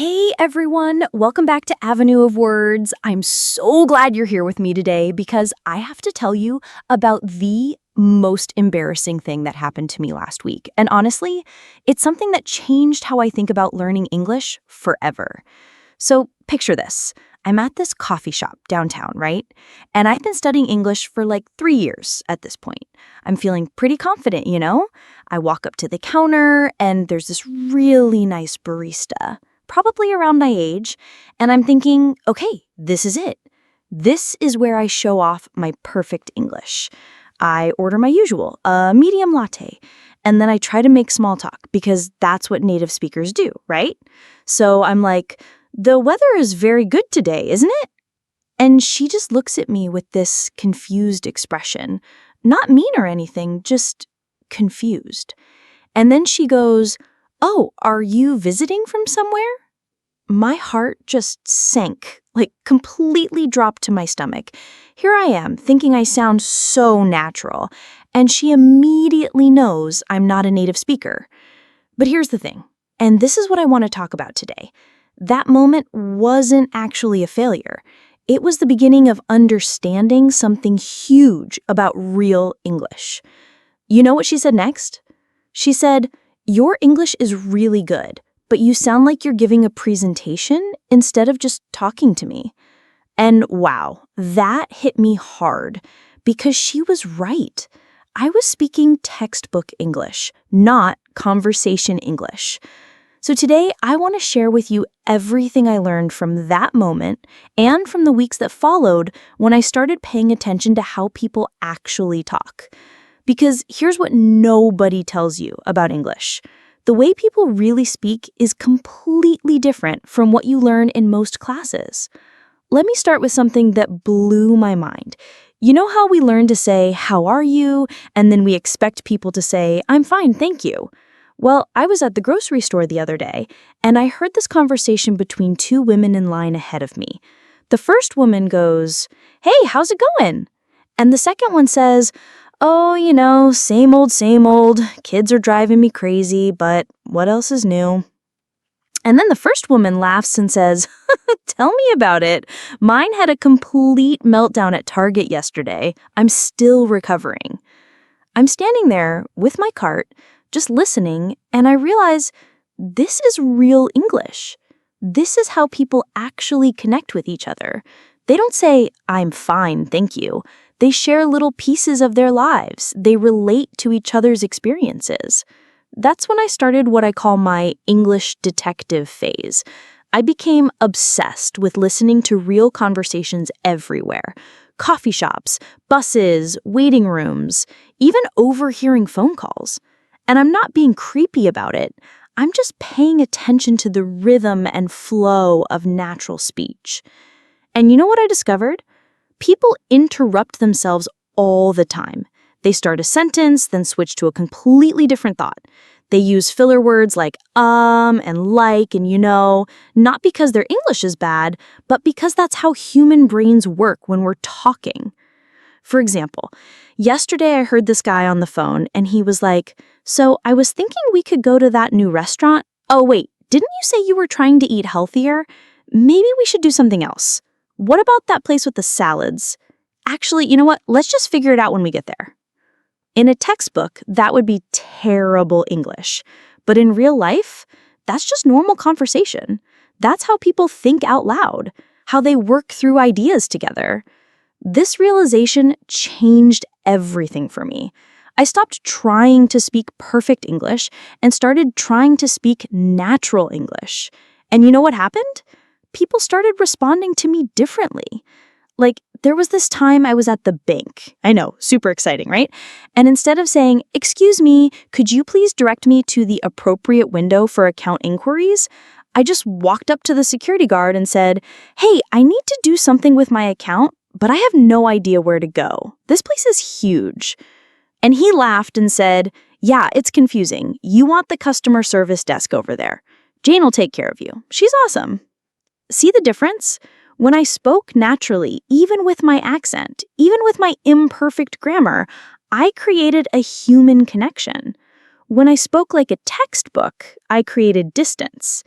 Hey everyone, welcome back to Avenue of Words. I'm so glad you're here with me today because I have to tell you about the most embarrassing thing that happened to me last week. And honestly, it's something that changed how I think about learning English forever. So picture this. I'm at this coffee shop downtown, right? And I've been studying English for like 3 years at this point. I'm feeling pretty confident, you know? I walk up to the counter and there's this really nice barista, probably around my age, and I'm thinking, okay, this is it. This is where I show off my perfect English. I order my usual, a medium latte, and then I try to make small talk because that's what native speakers do, right? So I'm like, the weather is very good today, isn't it? And she just looks at me with this confused expression. Not mean or anything, just confused. And then she goes, "Oh, are you visiting from somewhere?" My heart just sank, like completely dropped to my stomach. Here I am, thinking I sound so natural, and she immediately knows I'm not a native speaker. But here's the thing, and this is what I want to talk about today. That moment wasn't actually a failure. It was the beginning of understanding something huge about real English. You know what she said next? She said, "Your English is really good, but you sound like you're giving a presentation instead of just talking to me." And wow, that hit me hard because she was right. I was speaking textbook English, not conversation English. So today, I want to share with you everything I learned from that moment and from the weeks that followed when I started paying attention to how people actually talk. Because here's what nobody tells you about English. The way people really speak is completely different from what you learn in most classes. Let me start with something that blew my mind. You know how we learn to say, "How are you?" and then we expect people to say, "I'm fine, thank you." Well, I was at the grocery store the other day, and I heard this conversation between two women in line ahead of me. The first woman goes, "Hey, how's it going?" And the second one says, "Oh, same old, same old. Kids are driving me crazy, but what else is new?" And then the first woman laughs and says, "Tell me about it. Mine had a complete meltdown at Target yesterday. I'm still recovering." I'm standing there with my cart, just listening, and I realize this is real English. This is how people actually connect with each other. They don't say, "I'm fine, thank you." They share little pieces of their lives. They relate to each other's experiences. That's when I started what I call my English detective phase. I became obsessed with listening to real conversations everywhere. Coffee shops, buses, waiting rooms, even overhearing phone calls. And I'm not being creepy about it. I'm just paying attention to the rhythm and flow of natural speech. And you know what I discovered? People interrupt themselves all the time. They start a sentence, then switch to a completely different thought. They use filler words like and like and not because their English is bad, but because that's how human brains work when we're talking. For example, yesterday I heard this guy on the phone and he was like, "So I was thinking we could go to that new restaurant. Oh wait, didn't you say you were trying to eat healthier? Maybe we should do something else. What about that place with the salads? Actually, you know what? Let's just figure it out when we get there." In a textbook, that would be terrible English. But in real life, that's just normal conversation. That's how people think out loud, how they work through ideas together. This realization changed everything for me. I stopped trying to speak perfect English and started trying to speak natural English. And you know what happened? People started responding to me differently. Like, there was this time I was at the bank. I know, super exciting, right? And instead of saying, "Excuse me, could you please direct me to the appropriate window for account inquiries?" I just walked up to the security guard and said, "Hey, I need to do something with my account, but I have no idea where to go. This place is huge." And he laughed and said, "Yeah, it's confusing. You want the customer service desk over there. Jane will take care of you. She's awesome." See the difference? When I spoke naturally, even with my accent, even with my imperfect grammar, I created a human connection. When I spoke like a textbook, I created distance.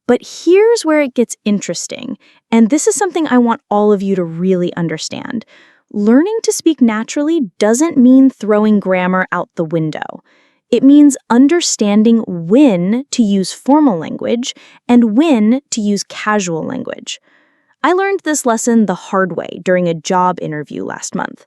But here's where it gets interesting, and this is something I want all of you to really understand. Learning to speak naturally doesn't mean throwing grammar out the window. It means understanding when to use formal language and when to use casual language. I learned this lesson the hard way during a job interview last month.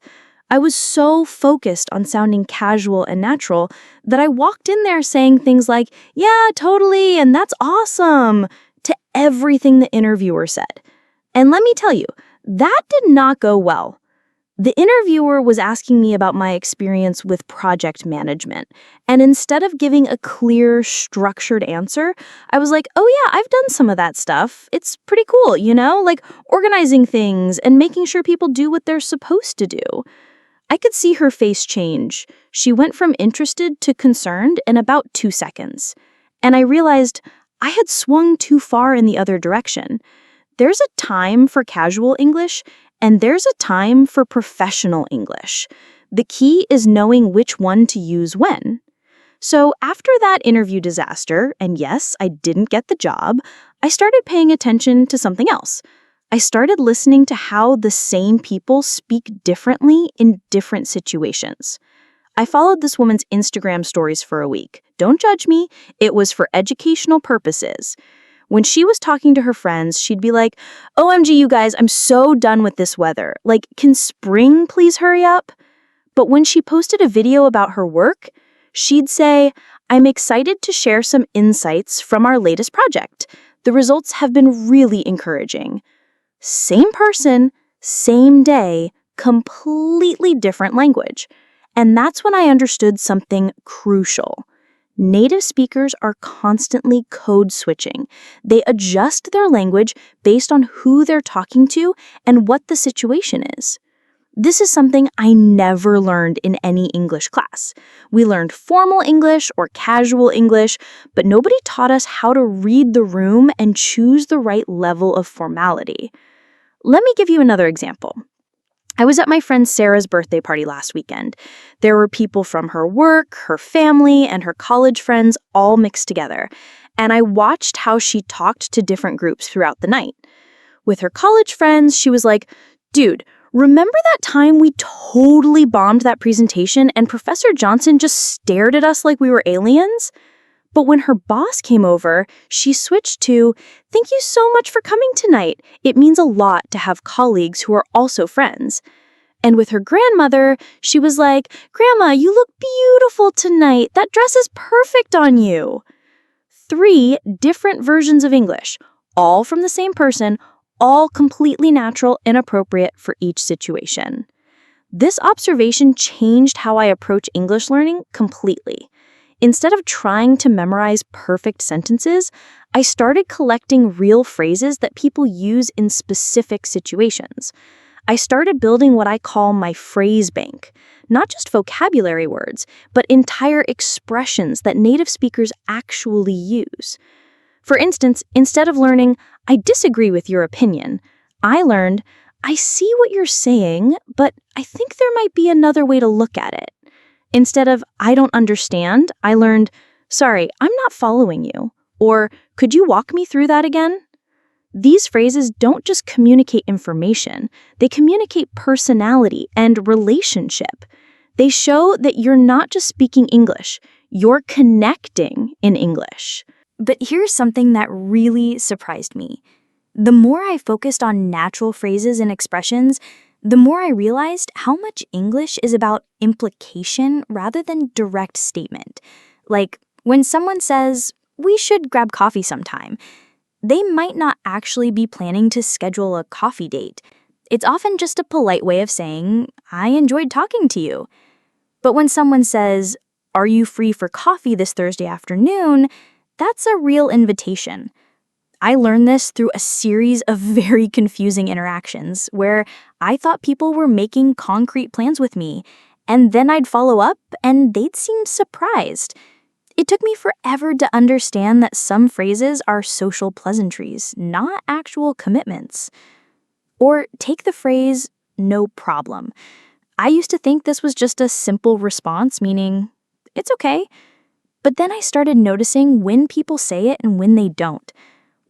I was so focused on sounding casual and natural that I walked in there saying things like, "Yeah, totally, and that's awesome," to everything the interviewer said. And let me tell you, that did not go well. The interviewer was asking me about my experience with project management, and instead of giving a clear, structured answer, I was like, "Oh yeah, I've done some of that stuff. It's pretty cool, like organizing things and making sure people do what they're supposed to do." I could see her face change. She went from interested to concerned in about 2 seconds. And I realized I had swung too far in the other direction. There's a time for casual English, and there's a time for professional English. The key is knowing which one to use when. So after that interview disaster, and yes, I didn't get the job, I started paying attention to something else. I started listening to how the same people speak differently in different situations. I followed this woman's Instagram stories for a week. Don't judge me, it was for educational purposes. When she was talking to her friends, she'd be like, "OMG, you guys, I'm so done with this weather. Like, can spring please hurry up?" But when she posted a video about her work, she'd say, "I'm excited to share some insights from our latest project. The results have been really encouraging." Same person, same day, completely different language. And that's when I understood something crucial. Native speakers are constantly code switching. They adjust their language based on who they're talking to and what the situation is. This is something I never learned in any English class. We learned formal English or casual English, but nobody taught us how to read the room and choose the right level of formality. Let me give you another example. I was at my friend Sarah's birthday party last weekend. There were people from her work, her family, and her college friends all mixed together, and I watched how she talked to different groups throughout the night. With her college friends, she was like, "Dude, remember that time we totally bombed that presentation and Professor Johnson just stared at us like we were aliens?" But when her boss came over, she switched to, "Thank you so much for coming tonight. It means a lot to have colleagues who are also friends." And with her grandmother, she was like, "Grandma, you look beautiful tonight. That dress is perfect on you." 3 different versions of English, all from the same person, all completely natural and appropriate for each situation. This observation changed how I approach English learning completely. Instead of trying to memorize perfect sentences, I started collecting real phrases that people use in specific situations. I started building what I call my phrase bank, not just vocabulary words, but entire expressions that native speakers actually use. For instance, instead of learning, "I disagree with your opinion," I learned, "I see what you're saying, but I think there might be another way to look at it." Instead of "I don't understand," I learned, "Sorry, I'm not following you," or "Could you walk me through that again?" These phrases don't just communicate information, they communicate personality and relationship. They show that you're not just speaking English, you're connecting in English. But here's something that really surprised me. The more I focused on natural phrases and expressions, the more I realized how much English is about implication rather than direct statement. Like, when someone says, "We should grab coffee sometime," they might not actually be planning to schedule a coffee date. It's often just a polite way of saying, "I enjoyed talking to you." But when someone says, "Are you free for coffee this Thursday afternoon?" that's a real invitation. I learned this through a series of very confusing interactions where I thought people were making concrete plans with me, and then I'd follow up and they'd seem surprised. It took me forever to understand that some phrases are social pleasantries, not actual commitments. Or take the phrase, "no problem." I used to think this was just a simple response, meaning, "It's okay." But then I started noticing when people say it and when they don't.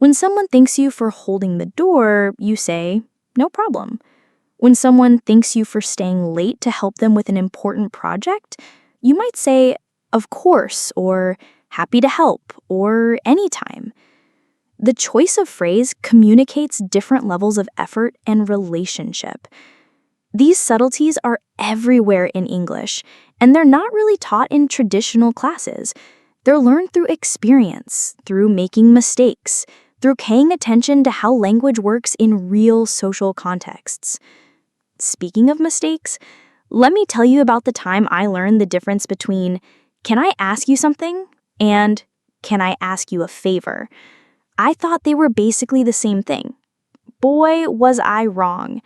When someone thanks you for holding the door, you say, no problem. When someone thanks you for staying late to help them with an important project, you might say, of course, or happy to help, or anytime. The choice of phrase communicates different levels of effort and relationship. These subtleties are everywhere in English, and they're not really taught in traditional classes. They're learned through experience, through making mistakes, through paying attention to how language works in real social contexts. Speaking of mistakes, let me tell you about the time I learned the difference between "Can I ask you something?" and "Can I ask you a favor?" I thought they were basically the same thing. Boy, was I wrong.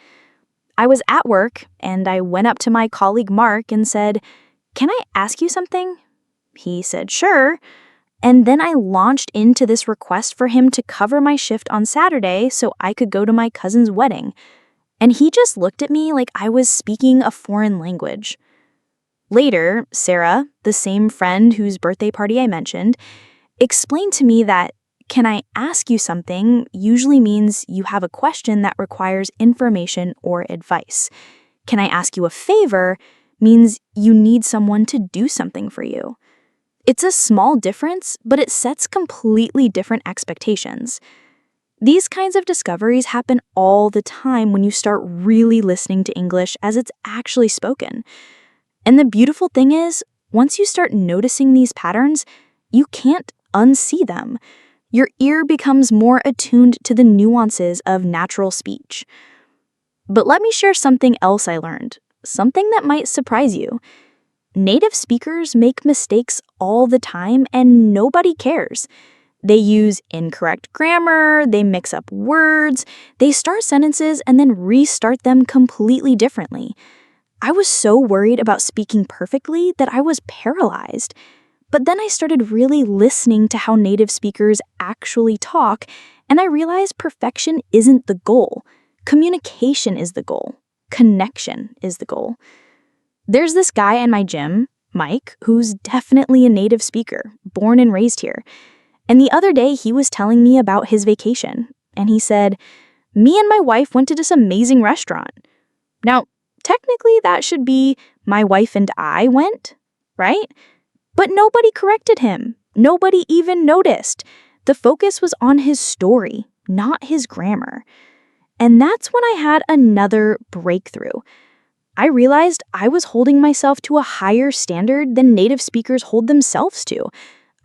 I was at work, and I went up to my colleague Mark and said, "Can I ask you something?" He said, "Sure." And then I launched into this request for him to cover my shift on Saturday so I could go to my cousin's wedding. And he just looked at me like I was speaking a foreign language. Later, Sarah, the same friend whose birthday party I mentioned, explained to me that "Can I ask you something?" usually means you have a question that requires information or advice. "Can I ask you a favor?" means you need someone to do something for you. It's a small difference, but it sets completely different expectations. These kinds of discoveries happen all the time when you start really listening to English as it's actually spoken. And the beautiful thing is, once you start noticing these patterns, you can't unsee them. Your ear becomes more attuned to the nuances of natural speech. But let me share something else I learned, something that might surprise you. Native speakers make mistakes all the time and nobody cares. They use incorrect grammar, they mix up words, they start sentences and then restart them completely differently. I was so worried about speaking perfectly that I was paralyzed. But then I started really listening to how native speakers actually talk, and I realized perfection isn't the goal. Communication is the goal. Connection is the goal. There's this guy in my gym, Mike, who's definitely a native speaker, born and raised here. And the other day he was telling me about his vacation, and he said, "Me and my wife went to this amazing restaurant." Now, technically that should be "my wife and I went," right? But nobody corrected him. Nobody even noticed. The focus was on his story, not his grammar. And that's when I had another breakthrough. I realized I was holding myself to a higher standard than native speakers hold themselves to.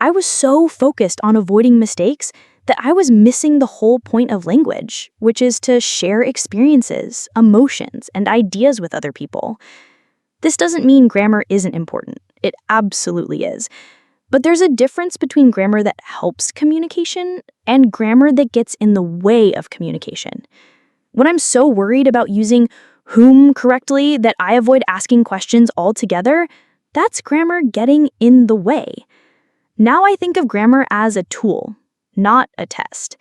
I was so focused on avoiding mistakes that I was missing the whole point of language, which is to share experiences, emotions, and ideas with other people. This doesn't mean grammar isn't important. It absolutely is. But there's a difference between grammar that helps communication and grammar that gets in the way of communication. When I'm so worried about using whom correctly that I avoid asking questions altogether, that's grammar getting in the way. Now I think of grammar as a tool, not a test.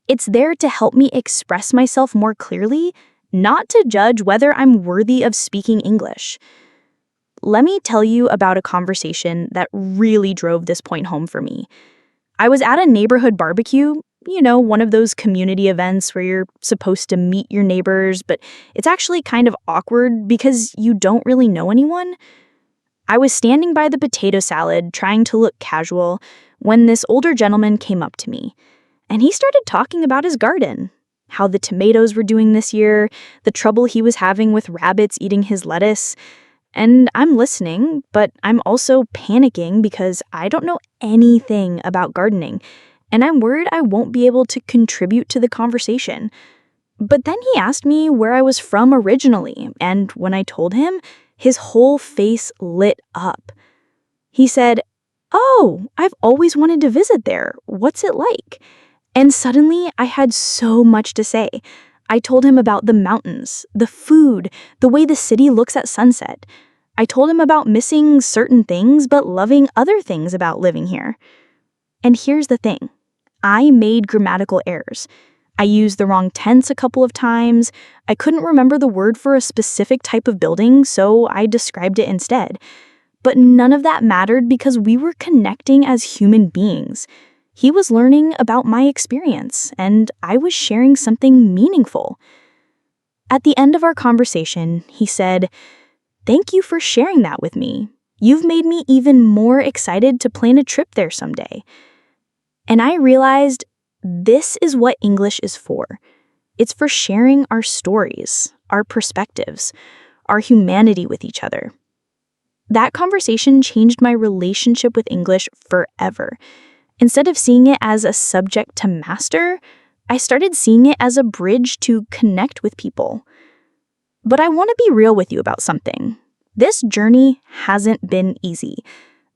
It's there to help me express myself more clearly, not to judge whether I'm worthy of speaking English. Let me tell you about a conversation that really drove this point home for me. I was at a neighborhood barbecue, one of those community events where you're supposed to meet your neighbors, but it's actually kind of awkward because you don't really know anyone. I was standing by the potato salad, trying to look casual, when this older gentleman came up to me, and he started talking about his garden, how the tomatoes were doing this year, the trouble he was having with rabbits eating his lettuce. And I'm listening, but I'm also panicking because I don't know anything about gardening, and I'm worried I won't be able to contribute to the conversation. But then he asked me where I was from originally, and when I told him, his whole face lit up. He said, "Oh, I've always wanted to visit there. What's it like?" And suddenly, I had so much to say. I told him about the mountains, the food, the way the city looks at sunset. I told him about missing certain things but loving other things about living here. And here's the thing. I made grammatical errors. I used the wrong tense a couple of times. I couldn't remember the word for a specific type of building, so I described it instead. But none of that mattered because we were connecting as human beings. He was learning about my experience, and I was sharing something meaningful. At the end of our conversation, he said, "Thank you for sharing that with me. You've made me even more excited to plan a trip there someday." And I realized this is what English is for. It's for sharing our stories, our perspectives, our humanity with each other. That conversation changed my relationship with English forever. Instead of seeing it as a subject to master, I started seeing it as a bridge to connect with people. But I want to be real with you about something. This journey hasn't been easy.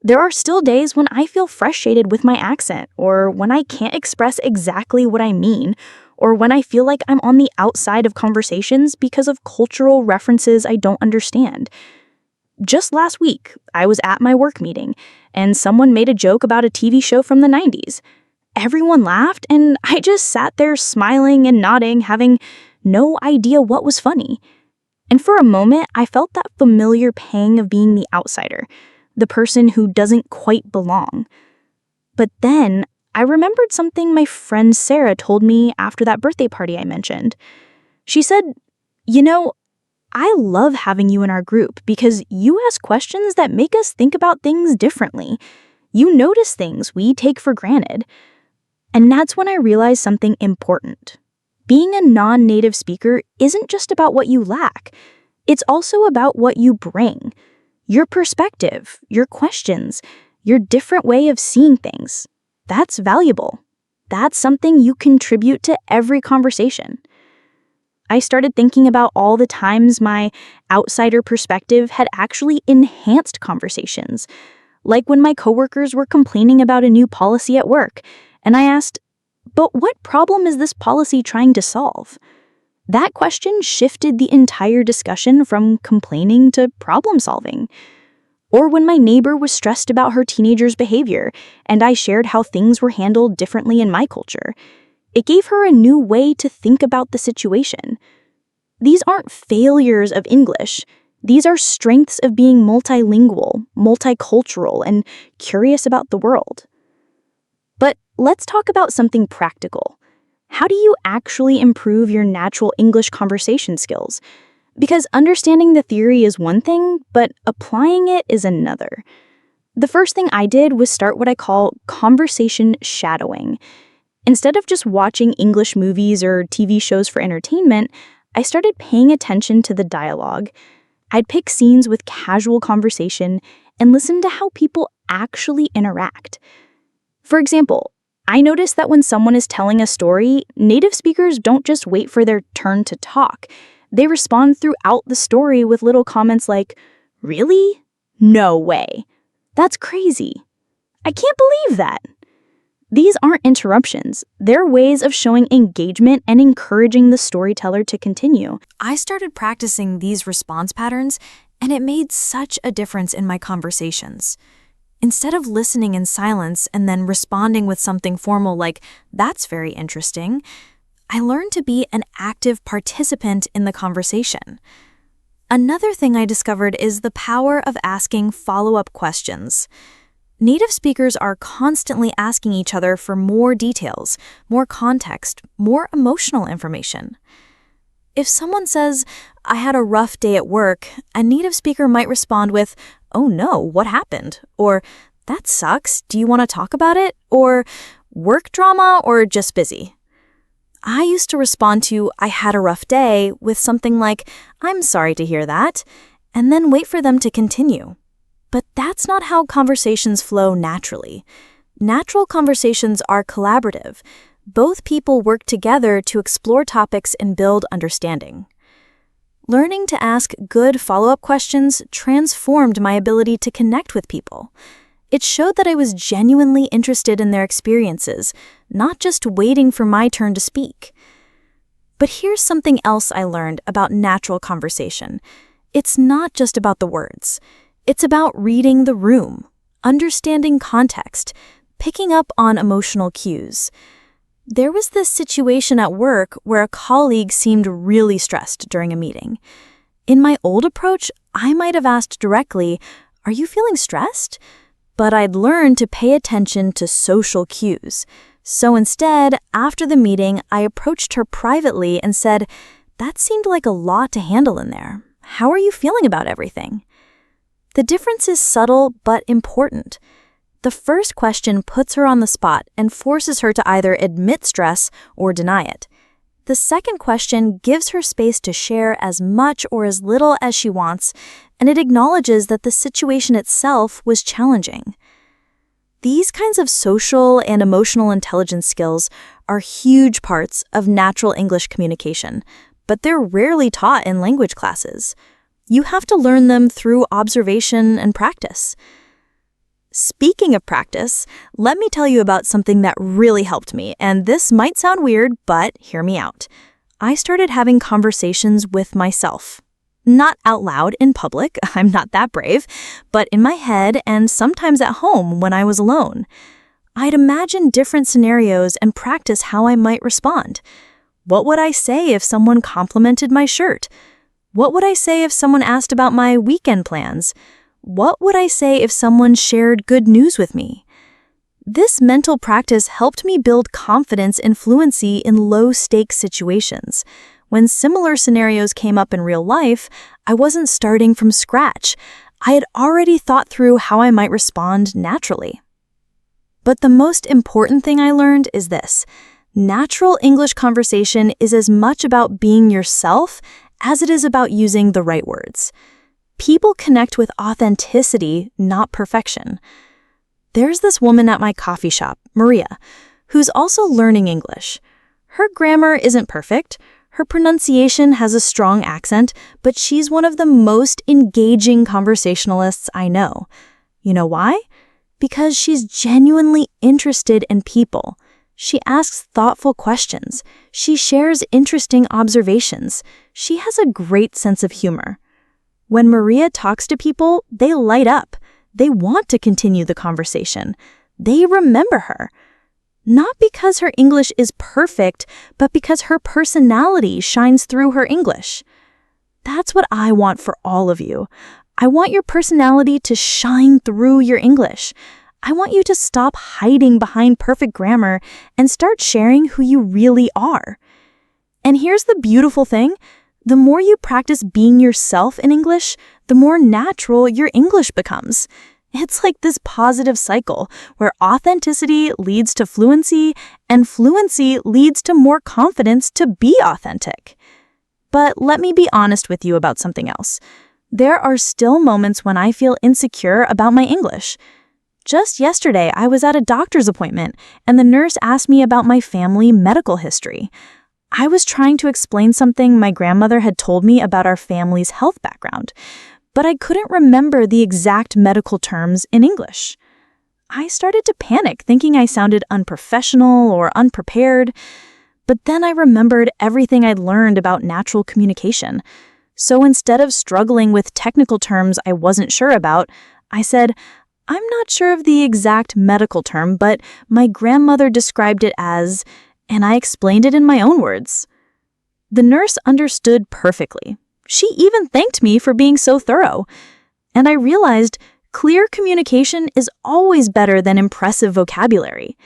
There are still days when I feel frustrated with my accent, or when I can't express exactly what I mean, or when I feel like I'm on the outside of conversations because of cultural references I don't understand. Just last week, I was at my work meeting, and someone made a joke about a TV show from the 90s. Everyone laughed, and I just sat there smiling and nodding, having no idea what was funny. And for a moment, I felt that familiar pang of being the outsider, the person who doesn't quite belong. But then, I remembered something my friend Sarah told me after that birthday party I mentioned. She said, "You know, I love having you in our group because you ask questions that make us think about things differently. You notice things we take for granted." And that's when I realized something important. Being a non-native speaker isn't just about what you lack. It's also about what you bring. Your perspective, your questions, your different way of seeing things. That's valuable. That's something you contribute to every conversation. I started thinking about all the times my outsider perspective had actually enhanced conversations. Like when my coworkers were complaining about a new policy at work, and I asked, "But what problem is this policy trying to solve?" That question shifted the entire discussion from complaining to problem solving. Or when my neighbor was stressed about her teenager's behavior, and I shared how things were handled differently in my culture. It gave her a new way to think about the situation. These aren't failures of English. These are strengths of being multilingual, multicultural, and curious about the world. But let's talk about something practical. How do you actually improve your natural English conversation skills? Because understanding the theory is one thing, but applying it is another. The first thing I did was start what I call conversation shadowing. Instead of just watching English movies or TV shows for entertainment, I started paying attention to the dialogue. I'd pick scenes with casual conversation and listen to how people actually interact. For example, I noticed that when someone is telling a story, native speakers don't just wait for their turn to talk. They respond throughout the story with little comments like, "Really? No way. That's crazy. I can't believe that." These aren't interruptions. They're ways of showing engagement and encouraging the storyteller to continue. I started practicing these response patterns, and it made such a difference in my conversations. Instead of listening in silence and then responding with something formal like, "That's very interesting," I learned to be an active participant in the conversation. Another thing I discovered is the power of asking follow-up questions. Native speakers are constantly asking each other for more details, more context, more emotional information. If someone says, "I had a rough day at work," a native speaker might respond with, "Oh no, what happened?" Or, "That sucks, do you want to talk about it?" Or, "Work drama or just busy?" I used to respond to, "I had a rough day," with something like, "I'm sorry to hear that," and then wait for them to continue. But that's not how conversations flow naturally. Natural conversations are collaborative. Both people work together to explore topics and build understanding. Learning to ask good follow-up questions transformed my ability to connect with people. It showed that I was genuinely interested in their experiences, not just waiting for my turn to speak. But here's something else I learned about natural conversation. It's not just about the words. It's about reading the room, understanding context, picking up on emotional cues. There was this situation at work where a colleague seemed really stressed during a meeting. In my old approach, I might have asked directly, "Are you feeling stressed?" but I'd learned to pay attention to social cues. So instead, after the meeting, I approached her privately and said, "That seemed like a lot to handle in there. How are you feeling about everything?" The difference is subtle but important. The first question puts her on the spot and forces her to either admit stress or deny it. The second question gives her space to share as much or as little as she wants, and it acknowledges that the situation itself was challenging. These kinds of social and emotional intelligence skills are huge parts of natural English communication, but they're rarely taught in language classes. You have to learn them through observation and practice. Speaking of practice, let me tell you about something that really helped me, and this might sound weird, but hear me out. I started having conversations with myself. Not out loud in public, I'm not that brave, but in my head and sometimes at home when I was alone. I'd imagine different scenarios and practice how I might respond. What would I say if someone complimented my shirt? What would I say if someone asked about my weekend plans? What would I say if someone shared good news with me? This mental practice helped me build confidence and fluency in low-stakes situations. When similar scenarios came up in real life, I wasn't starting from scratch. I had already thought through how I might respond naturally. But the most important thing I learned is this: natural English conversation is as much about being yourself as it is about using the right words. People connect with authenticity, not perfection. There's this woman at my coffee shop, Maria, who's also learning English. Her grammar isn't perfect. Her pronunciation has a strong accent, but she's one of the most engaging conversationalists I know. You know why? Because she's genuinely interested in people. She asks thoughtful questions. She shares interesting observations. She has a great sense of humor. When Maria talks to people, they light up. They want to continue the conversation. They remember her. Not because her English is perfect, but because her personality shines through her English. That's what I want for all of you. I want your personality to shine through your English. I want you to stop hiding behind perfect grammar and start sharing who you really are. And here's the beautiful thing. The more you practice being yourself in English, the more natural your English becomes. It's like this positive cycle where authenticity leads to fluency and fluency leads to more confidence to be authentic. But let me be honest with you about something else. There are still moments when I feel insecure about my English. Just yesterday, I was at a doctor's appointment and the nurse asked me about my family medical history. I was trying to explain something my grandmother had told me about our family's health background, but I couldn't remember the exact medical terms in English. I started to panic, thinking I sounded unprofessional or unprepared, but then I remembered everything I'd learned about natural communication. So instead of struggling with technical terms I wasn't sure about, I said, "I'm not sure of the exact medical term, but my grandmother described it as," and I explained it in my own words. The nurse understood perfectly. She even thanked me for being so thorough. And I realized clear communication is always better than impressive vocabulary.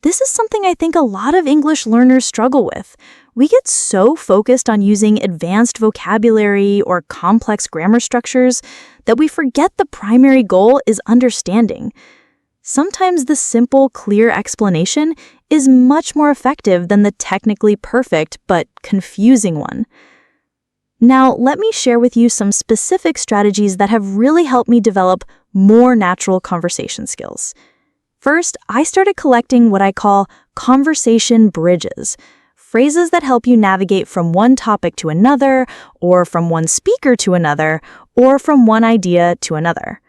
This is something I think a lot of English learners struggle with. We get so focused on using advanced vocabulary or complex grammar structures that we forget the primary goal is understanding. Sometimes the simple, clear explanation is much more effective than the technically perfect but confusing one. Now, let me share with you some specific strategies that have really helped me develop more natural conversation skills. First, I started collecting what I call conversation bridges, phrases that help you navigate from one topic to another, or from one speaker to another, or from one idea to another.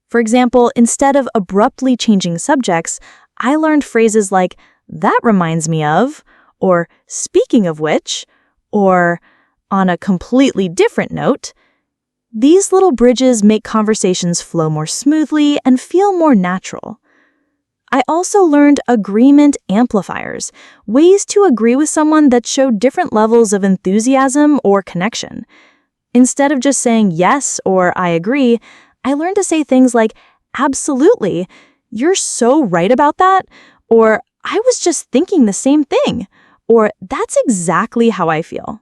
For example, instead of abruptly changing subjects, I learned phrases like, "That reminds me of," or "Speaking of which," or "On a completely different note." These little bridges make conversations flow more smoothly and feel more natural. I also learned agreement amplifiers, ways to agree with someone that show different levels of enthusiasm or connection. Instead of just saying yes or "I agree," I learned to say things like, absolutely. You're so right about that. Or I was just thinking the same thing. Or that's exactly how I feel.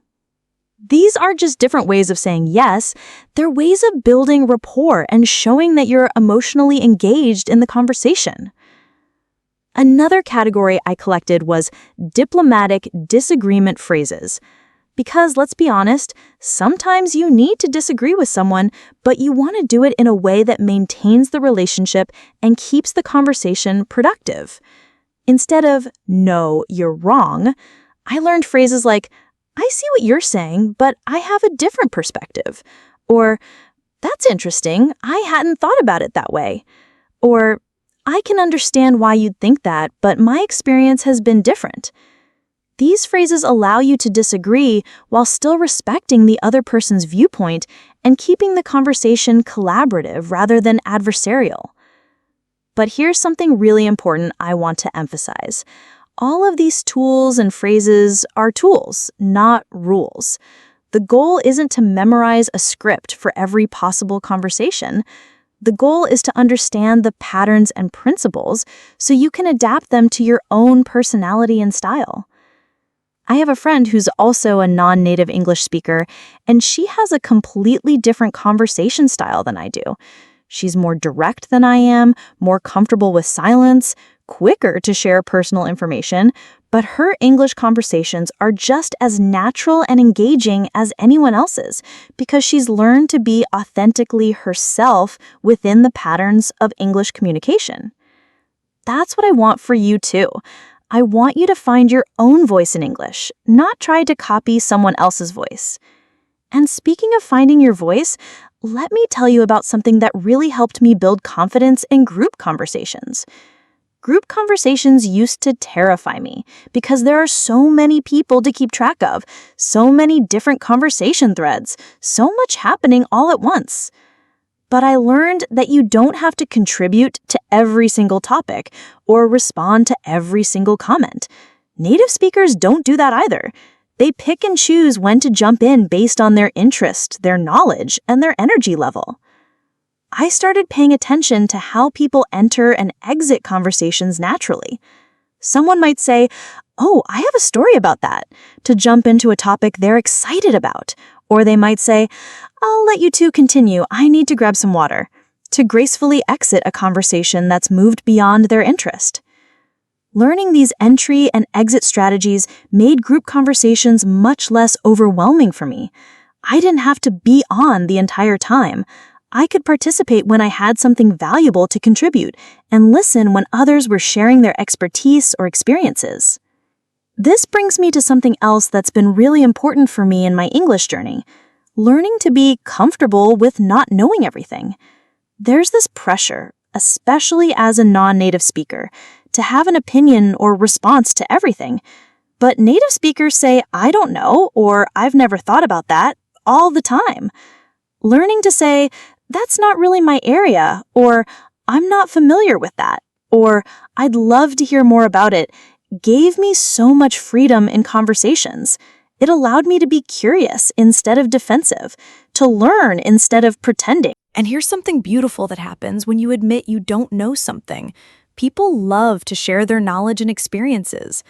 These aren't just different ways of saying yes, they're ways of building rapport and showing that you're emotionally engaged in the conversation. Another category I collected was diplomatic disagreement phrases. Because let's be honest, sometimes you need to disagree with someone, but you want to do it in a way that maintains the relationship and keeps the conversation productive. Instead of, "No, you're wrong," I learned phrases like, "I see what you're saying, but I have a different perspective." Or, "That's interesting, I hadn't thought about it that way." Or, "I can understand why you'd think that, but my experience has been different." These phrases allow you to disagree while still respecting the other person's viewpoint and keeping the conversation collaborative rather than adversarial. But here's something really important I want to emphasize. All of these tools and phrases are tools, not rules. The goal isn't to memorize a script for every possible conversation. The goal is to understand the patterns and principles so you can adapt them to your own personality and style. I have a friend who's also a non-native English speaker, and she has a completely different conversation style than I do. She's more direct than I am, more comfortable with silence, quicker to share personal information, but her English conversations are just as natural and engaging as anyone else's because she's learned to be authentically herself within the patterns of English communication. That's what I want for you too. I want you to find your own voice in English, not try to copy someone else's voice. And speaking of finding your voice, let me tell you about something that really helped me build confidence in group conversations. Group conversations used to terrify me because there are so many people to keep track of, so many different conversation threads, so much happening all at once. But I learned that you don't have to contribute to every single topic or respond to every single comment. Native speakers don't do that either. They pick and choose when to jump in based on their interest, their knowledge, and their energy level. I started paying attention to how people enter and exit conversations naturally. Someone might say, "Oh, I have a story about that," to jump into a topic they're excited about. Or they might say, "I'll let you two continue, I need to grab some water," to gracefully exit a conversation that's moved beyond their interest. Learning these entry and exit strategies made group conversations much less overwhelming for me. I didn't have to be on the entire time. I could participate when I had something valuable to contribute and listen when others were sharing their expertise or experiences. This brings me to something else that's been really important for me in my English journey: learning to be comfortable with not knowing everything. There's this pressure, especially as a non-native speaker, to have an opinion or response to everything. But native speakers say, "I don't know," or "I've never thought about that," all the time. Learning to say, "That's not really my area," or "I'm not familiar with that," or "I'd love to hear more about it," gave me so much freedom in conversations. It allowed me to be curious instead of defensive, to learn instead of pretending. And here's something beautiful that happens when you admit you don't know something. People love to share their knowledge and experiences.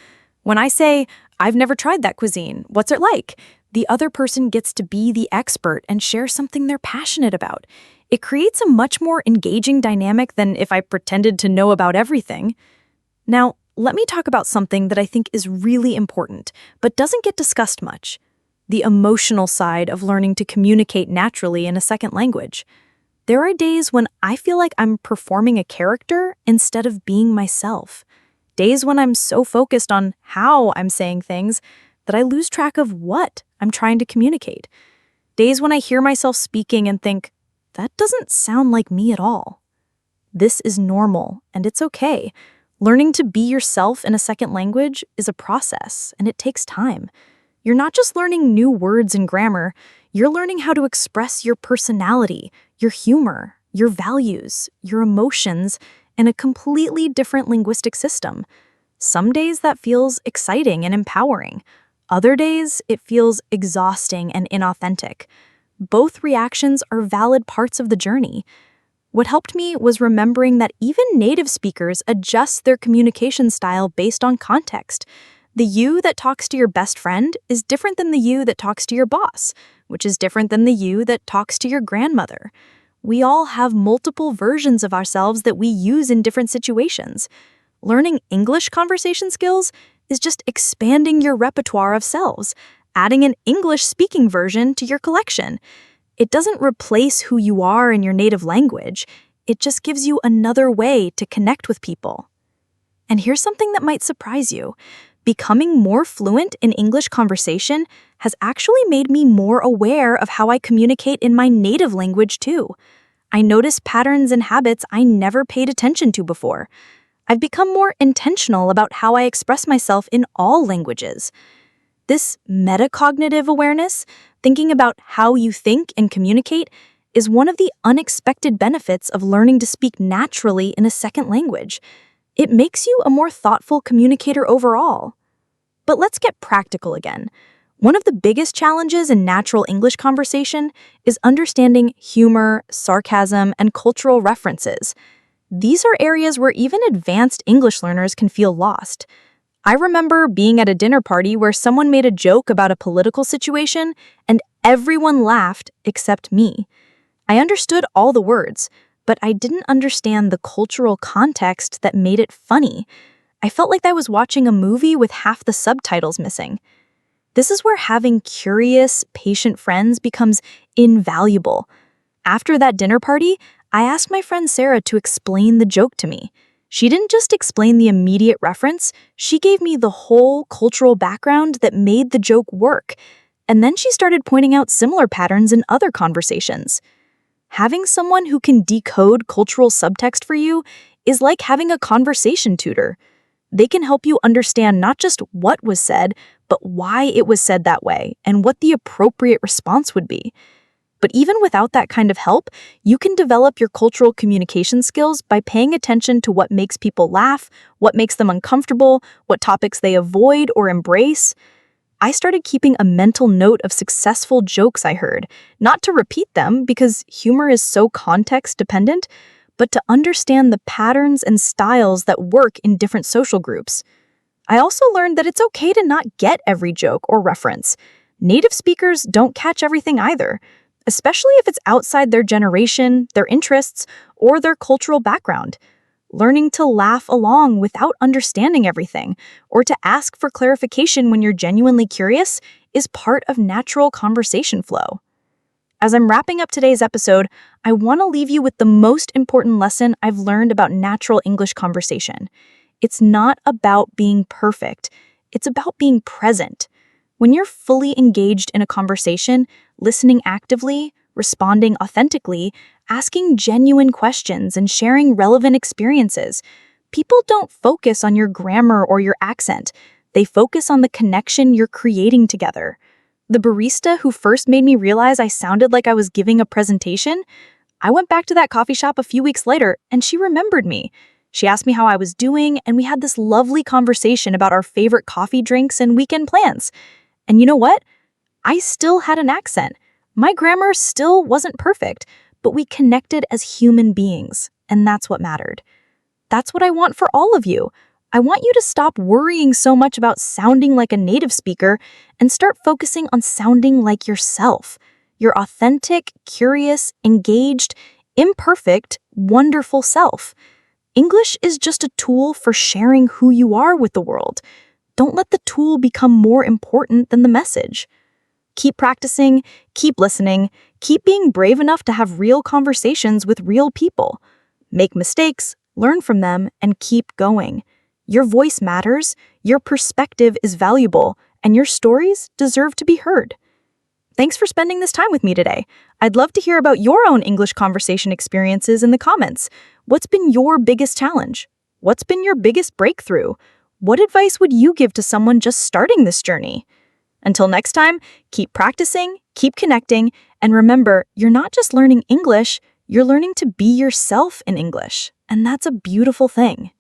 When I say, "I've never tried that cuisine, what's it like?" the other person gets to be the expert and share something they're passionate about. It creates a much more engaging dynamic than if I pretended to know about everything. Now, let me talk about something that I think is really important, but doesn't get discussed much: the emotional side of learning to communicate naturally in a second language. There are days when I feel like I'm performing a character instead of being myself. Days when I'm so focused on how I'm saying things that I lose track of what I'm trying to communicate. Days when I hear myself speaking and think, "That doesn't sound like me at all." This is normal, and it's okay. Learning to be yourself in a second language is a process, and it takes time. You're not just learning new words and grammar, you're learning how to express your personality, your humor, your values, your emotions in a completely different linguistic system. Some days that feels exciting and empowering. Other days, it feels exhausting and inauthentic. Both reactions are valid parts of the journey. What helped me was remembering that even native speakers adjust their communication style based on context. The you that talks to your best friend is different than the you that talks to your boss, which is different than the you that talks to your grandmother. We all have multiple versions of ourselves that we use in different situations. Learning English conversation skills is just expanding your repertoire of selves, adding an English speaking version to your collection. It doesn't replace who you are in your native language. It just gives you another way to connect with people. And here's something that might surprise you. Becoming more fluent in English conversation has actually made me more aware of how I communicate in my native language too. I notice patterns and habits I never paid attention to before. I've become more intentional about how I express myself in all languages. This metacognitive awareness, thinking about how you think and communicate, is one of the unexpected benefits of learning to speak naturally in a second language. It makes you a more thoughtful communicator overall. But let's get practical again. One of the biggest challenges in natural English conversation is understanding humor, sarcasm, and cultural references. These are areas where even advanced English learners can feel lost. I remember being at a dinner party where someone made a joke about a political situation and everyone laughed except me. I understood all the words, but I didn't understand the cultural context that made it funny. I felt like I was watching a movie with half the subtitles missing. This is where having curious, patient friends becomes invaluable. After that dinner party, I asked my friend Sarah to explain the joke to me. She didn't just explain the immediate reference, she gave me the whole cultural background that made the joke work. And then she started pointing out similar patterns in other conversations. Having someone who can decode cultural subtext for you is like having a conversation tutor. They can help you understand not just what was said, but why it was said that way and what the appropriate response would be. But even without that kind of help, you can develop your cultural communication skills by paying attention to what makes people laugh, what makes them uncomfortable, what topics they avoid or embrace. I started keeping a mental note of successful jokes I heard, not to repeat them because humor is so context dependent, but to understand the patterns and styles that work in different social groups. I also learned that it's okay to not get every joke or reference. Native speakers don't catch everything either, especially if it's outside their generation, their interests, or their cultural background. Learning to laugh along without understanding everything, or to ask for clarification when you're genuinely curious, is part of natural conversation flow. As I'm wrapping up today's episode, I want to leave you with the most important lesson I've learned about natural English conversation. It's not about being perfect. It's about being present. When you're fully engaged in a conversation, listening actively, responding authentically, asking genuine questions, and sharing relevant experiences, people don't focus on your grammar or your accent. They focus on the connection you're creating together. The barista who first made me realize I sounded like I was giving a presentation, I went back to that coffee shop a few weeks later and she remembered me. She asked me how I was doing, and we had this lovely conversation about our favorite coffee drinks and weekend plans. And you know what? I still had an accent. My grammar still wasn't perfect, but we connected as human beings, and that's what mattered. That's what I want for all of you. I want you to stop worrying so much about sounding like a native speaker and start focusing on sounding like yourself. Your authentic, curious, engaged, imperfect, wonderful self. English is just a tool for sharing who you are with the world. Don't let the tool become more important than the message. Keep practicing, keep listening, keep being brave enough to have real conversations with real people. Make mistakes, learn from them, and keep going. Your voice matters, your perspective is valuable, and your stories deserve to be heard. Thanks for spending this time with me today. I'd love to hear about your own English conversation experiences in the comments. What's been your biggest challenge? What's been your biggest breakthrough? What advice would you give to someone just starting this journey? Until next time, keep practicing, keep connecting, and remember, you're not just learning English, you're learning to be yourself in English, and that's a beautiful thing.